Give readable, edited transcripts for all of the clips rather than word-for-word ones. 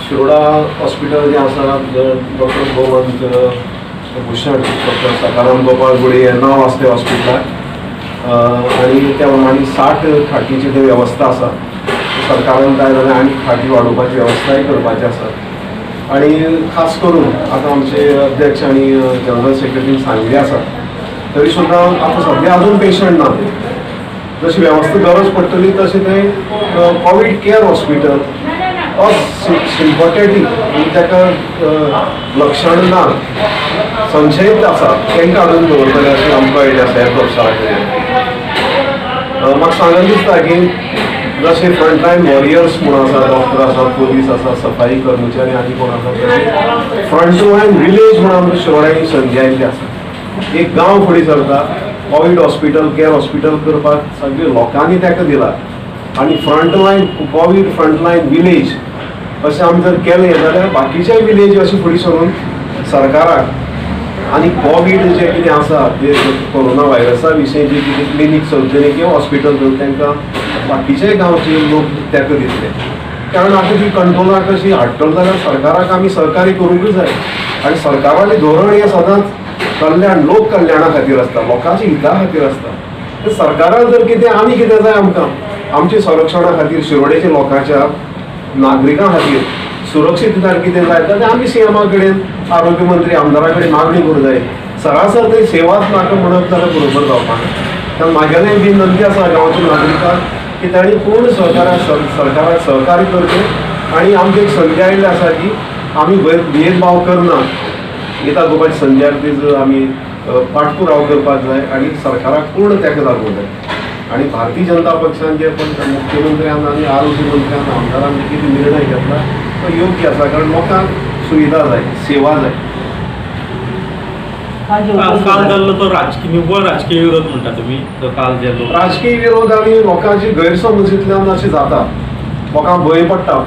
Shiroda hospital जे आसा doctor Gomant Bhushan doctor Sakaram Gopal गुडे हे नांव आसा त्या हॉस्पिटलाक आनी त्या प्रमाणे 60 खाटीची थंय वेवस्था आसा. सरकारान काय जाल्यार आनी खाटी वाडोवपाची वेवस्थाय करपाची आसा. आनी खास करून आतां आमचे अध्यक्ष आनी जनरल सेक्रेटरीन सांगिल्लें आसा तरी सुद्दां आतां सद्या अजून पेशंट ना. जशी वेवस्था गरज पडटली तशें थंय कोवीड केअर हॉस्पिटल सिम्पथेटीक आनी ताका लक्षण ना संशयीत आसा तांकां हाडून दवरतले अशें आमकां कळ्ळें आसा हेल्थ ऑफिसरा कडेन. म्हाका सांगन दिसता की जशे फ्रंटलायन वॉरियर्स म्हूण आसा डॉक्टर आसात पुलीस आसा सफाई कर्मचारी आनी कोण आसा तशें फ्रंटलायन विलेज म्हूण आमकां शिरोड्या संदी आयिल्ली आसा. एक गांव फुडें सरता कोवीड हॉस्पिटल केअर हॉस्पिटल करपाक सगळे लोकांनी ताका दिला आनी फ्रंटलायन कोवीड फ्रंटलायन विलेज अशें आमी जर केलें जाल्यार बाकीचे विलेज अशें फुडें सरून सरकाराक आनी कोवीड जे कितें आसा जे कोरोना व्हायरसा विशीं जे कितें क्लिनीक चलतले किंवा हॉस्पिटल तांकां बाकीचे गांवचे लोक ताका दितले. कारण आतां ती कंट्रोलाक कशी हाडटलो जाल्यार सरकाराक आमी सहकार्य करूंकच जाय. आनी सरकाराचें धोरण हें सदांच कल्याण लोक कल्याणा खातीर आसता लोकांच्या हिता खातीर आसता. तर सरकाराक जर कितें आनी कितें जाय आमकां आमच्या संरक्षणा खातीर शिरोडेच्या लोकांच्या नागरिकां खातीर सुरक्षीतताय कितें जाय जाल्यार आमी सीएमा कडेन आरोग्य मंत्री आमदारा कडेन मागणी करूं जाय. सरासर थंय सेवाच नाका म्हणत जाल्यार बरोबर जावपाक ना. कारण म्हागेलें बी विनंती आसा गांवच्या नागरिकांक की तांणी पूर्ण सरकाराक सहकार्य करचें आनी आमची एक संदी आयिल्ली आसा की आमी भेदभाव करना येता गोपाची संदी खातीर आमी पाठपुराव करपाक जाय आनी सरकाराक पूर्ण तेंको दाखोवंक जाय. आनी भारतीय जनता पक्षान जे पण मुख्यमंत्र्यान आनी आरोग्य मंत्र्यान आमदारान कितें निर्णय घेतला तो योग्य आसा. कारण लोकांक सुविधा जाय सेवा जाय. काल जाल्लो तो राजकीय निव्वळ राजकीय विरोध म्हणटा तुमी तो काल जाल्लो राजकीय विरोध आनी लोकांची गैरसमजींतल्यान अशें जाता. लोकांक भंय पडटा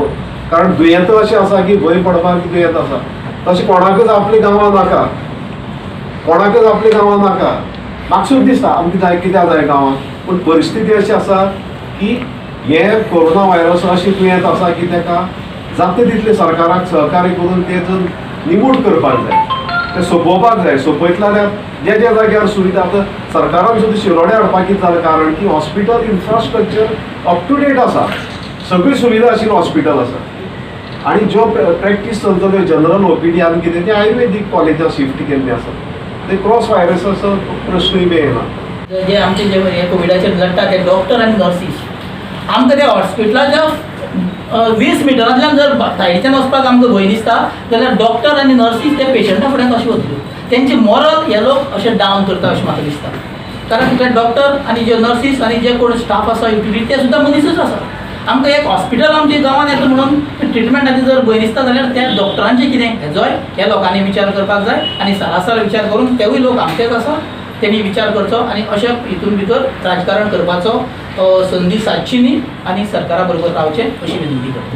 कारण दुयेंत अशें आसा की भंय पडपाक दुयेंत आसा तशें कोणाकच आपल्या गांवां नाका कोणाकच आपल्या गांवां नाका. म्हाका दिसता आमकां जाय कित्याक जाय गांवांत पूण परिस्थिती अशी आसा की हे कोरोना व्हायरस अशें दुयेंत आसा की ताका जाता तितलें सरकाराक सहकार्य करून तें निमूट करपाक जाय तें सोंपोवपाक जाय. सोंपयतले जाल्यार जे जे जाग्यार सुविधा आतां सरकारान सुद्दां शिरोड्या हाडपाक कितें जालें कारण की hospital infrastructure up to date आसा सगळी सुविधा आशिल्लो हॉस्पिटल आसा. आनी ज्यो प्रॅक्टीस चलतल्यो जनरल ओपीडी आनी कितें ते आयुर्वेदीक कॉलेजां शिफ्ट केल्लीं आसा. ते क्रॉस व्हायरसाचो प्रश्नूय बी येना. जे आमचे जे कोविडाचेर लढटा ते डॉक्टर आनी नर्सीस आमकां त्या हॉस्पिटलाच्या 20 मिटरांतल्यान जर सायडीच्यान वचपाक आमकां भंय दिसता जाल्यार डॉक्टर आनी नर्सीस ते पेशंटा फुड्यान कशें वतल्यो तेंचे मॉरल हे लोक अशें डावन करता अशें म्हाका दिसता. कारण ते डॉक्टर आनी जे नर्सीस आनी जे कोण स्टाफ आसा युटिलिटी ते सुद्दां मनीसच आसा. आमकां एक हॉस्पिटल आमच्या गांवांत येता म्हणून ट्रिटमेंट खातीर जर भंय दिसता जाल्यार त्या डॉक्टरांचें कितें हेजोय ह्या लोकांनी विचार करपाक जाय आनी सरासर विचार करून तेवूय लोक आमचेच आसा तेणी विचार करचो आनी अशें हितून भितर राजकारण करपाचो संदी सादची न्ही आनी सरकारा बरोबर रावचें अशी विनंती करता.